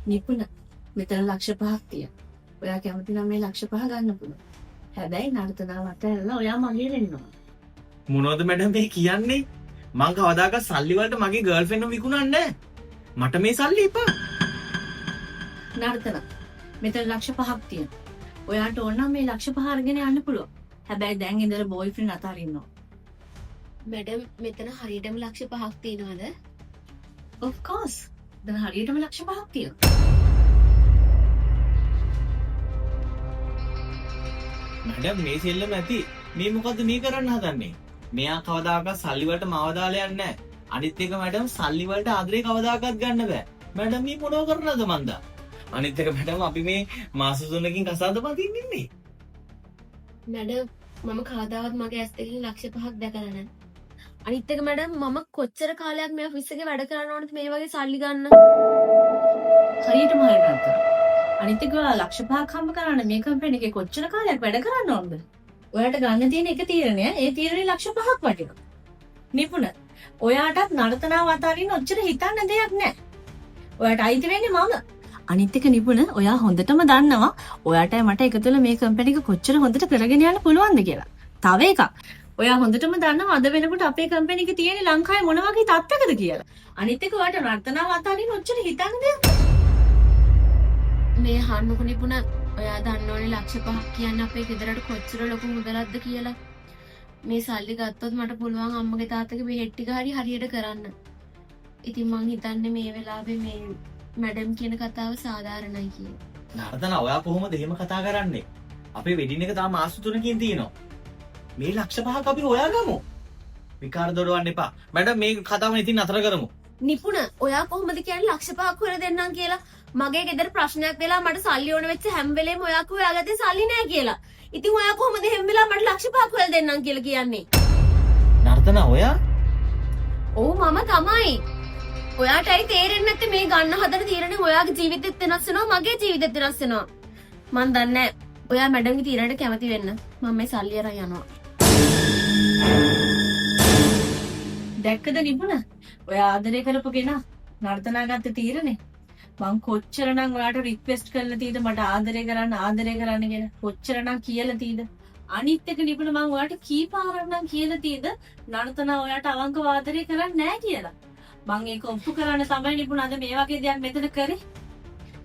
නිපුණ මෙතන ලක්ෂ 5ක් තියෙනවා. ඔයා කැමති නම් මේ ලක්ෂ 5 ගන්න පුළුවන්. හැබැයි නර්තනාවට ඇරලා ඔයා මගේ වෙන්න ඕන. මොනවද මැඩම් මේ කියන්නේ? මං කවදාකවත් සල්ලි වලට මගේ ගර්ල්ෆ්‍රෙන්ඩ්ව විකුණන්නේ නැහැ. මට මේ සල්ලි එපා. නර්තන මෙතන ලක්ෂ 5ක් තියෙනවා. ඔයාට ඕන නම් මේ ලක්ෂ 5 අරගෙන යන්න පුළුවන්. හැබැයි දැන් ඉඳලා බෝයිෆ්‍රෙන්ඩ් අතරින්න ඕන. මැඩම් මෙතන හරියටම ලක්ෂ 5ක් තියෙනවද? of course. දැන් හරියටම ලක්ෂ 5ක් තියෙනවා. මැඩම් මේ සෙල්ලම ඇති. මේ මොකද්ද මේ කරන්න හදන්නේ? මෙයා කවදාකවත් සල්ලි වලට මාව දාලා යන්නේ නැහැ. අනිත් එක මැඩම් සල්ලි වලට ආදරේ කවදාකවත් ගන්න බෑ. මැඩම් මේ මොනව කරනවද මන්දා? අනිත් එක මැඩම් අපි මේ මාස 3කින් කසාද පදින්න ඉන්නේ. මැඩම් මම කවදාවත් මගේ ඇස් දෙකෙන් ලක්ෂ 5ක් දැකලා නැහැ. අනිත් එක මැඩම් මම කොච්චර කාලයක් මේ ඔෆිස් එකේ වැඩ කරන්න ඕනද මේ වගේ සල්ලි ගන්න? හරියටම හරි නර්තන. අනිත් එක ලක්ෂ 5ක් හම්බ කරන්න මේ කම්පැනි එකේ කොච්චර කාලයක් වැඩ කරන්න ඕනද? ඔයාට ගන්න තියෙන එක තීරණය ඒ තීරණේ ලක්ෂ 5ක් වටිනවා. නිපුණ ඔයාටත් නර්තනාව අතරින් ඔච්චර හිතන්න දෙයක් නැහැ. ඔයාට අයිති වෙන්නේ මම. අනිත් එක නිපුණ ඔයා හොඳටම දන්නවා ඔයාටයි මට එකතුල මේ කම්පැනි එක කොච්චර හොඳට කරගෙන යන්න පුළුවන්ද කියලා. තව එකක්. ඔයා හොඳටම දන්නවා අද වෙනකොට අපේ කම්පැනි එක තියෙන්නේ ලංකාවේ මොන වගේ තත්ත්වයකද කියලා. අනිත් එක ඔයාට නර්තනාව අතරින් ඔච්චර හිතන්න දෙයක් මේ හන්නු නිපුණ ඔයා දන්නවනේ ලක්ෂ 5ක් කියන්නේ අපේ ගෙදරට කොච්චර ලොකු මුදලක්ද කියලා. මේ සල්ලි ගත්තොත් මට පුළුවන් අම්මගේ තාත්තගේ බෙහෙත් ටික හරි හරියට කරන්න. ඉතින් මං හිතන්නේ මේ වෙලාවේ මේ මැඩම් කියන කතාව සාධාරණයි කියලා. නර්තන ඔයා කොහොමද එහෙම කතා කරන්නේ? අපේ වෙඩින් එක තාම මාස 3කින් තියෙනවා. මේ ලක්ෂ 5ක් අපි හොයාගමු. විකාර දොඩවන්න එපා. මැඩම් මේ කතාව ඉතින් නතර කරමු. නිපුණ ඔයා කොහොමද කියන්නේ ලක්ෂ 5ක් හොයලා දෙන්නම් කියලා? මගේ ගෙදර ප්‍රශ්නයක් වෙලා මට සල්ලි ඕන වෙච්ච හැම වෙලේම ඔයා කිව්වා ඔයාලගේ සල්ලි නැහැ කියලා. ඉතින් ඔයා කොහොමද හැම වෙලාව මට ලක්ෂ 5ක් හොයලා දෙන්නම් කියලා කියන්නේ? නර්තන ඔයා ඔව් මම තමයි. ඔයාටයි තේරෙන්නේ නැත්තේ මේ ගන්න හදන තීරණේ ඔයාගේ ජීවිතෙත් වෙනස් වෙනවා මගේ ජීවිතෙත් වෙනස් වෙනවා. මන් දන්නේ නැහැ. ඔයා මැඩම්ගේ තීරණයට කැමති වෙන්න. මම මේ සල්ලි අරන් යනවා. දැක්කද නිපුණ? ඔයා ආදරය කරපු කෙනා නර්තනා ගත්ත තීරණේ. මං කොච්චරනම් ඔයාට රික්වෙස්ට් කරලා තියෙද මට ආදරය කරන්න කියලා. කොච්චරනම් කියලා තියෙද? අනිත් එක නිපුණ මං ඔයාට කීපාරක් නම් කියලා තියෙද නර්තනා ඔයාට අවංකව ආදරය කරන්නේ නැහැ කියලා. මං ඒක ඔප්පු කරන්න තමයි නිපුණ අද මේ වගේ දෙයක් මෙතන කරේ.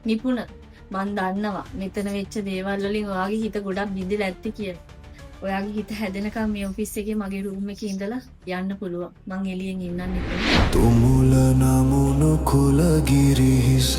නිපුණ මං දන්නවා මෙතන වෙච්ච දේවල් වලින් ඔයාගේ හිත ගොඩක් බිඳිලා ඇත්ති කියලා. ඔයාගේ හිත හැදෙනකම් මේ ඔෆිස් එකේ මගේ රූම් එකේ ඉඳලා යන්න පුළුවන්. මං එළියෙන් ඉන්නම් නිපුණ. තුමුල නමුණු කුලගිරි හිස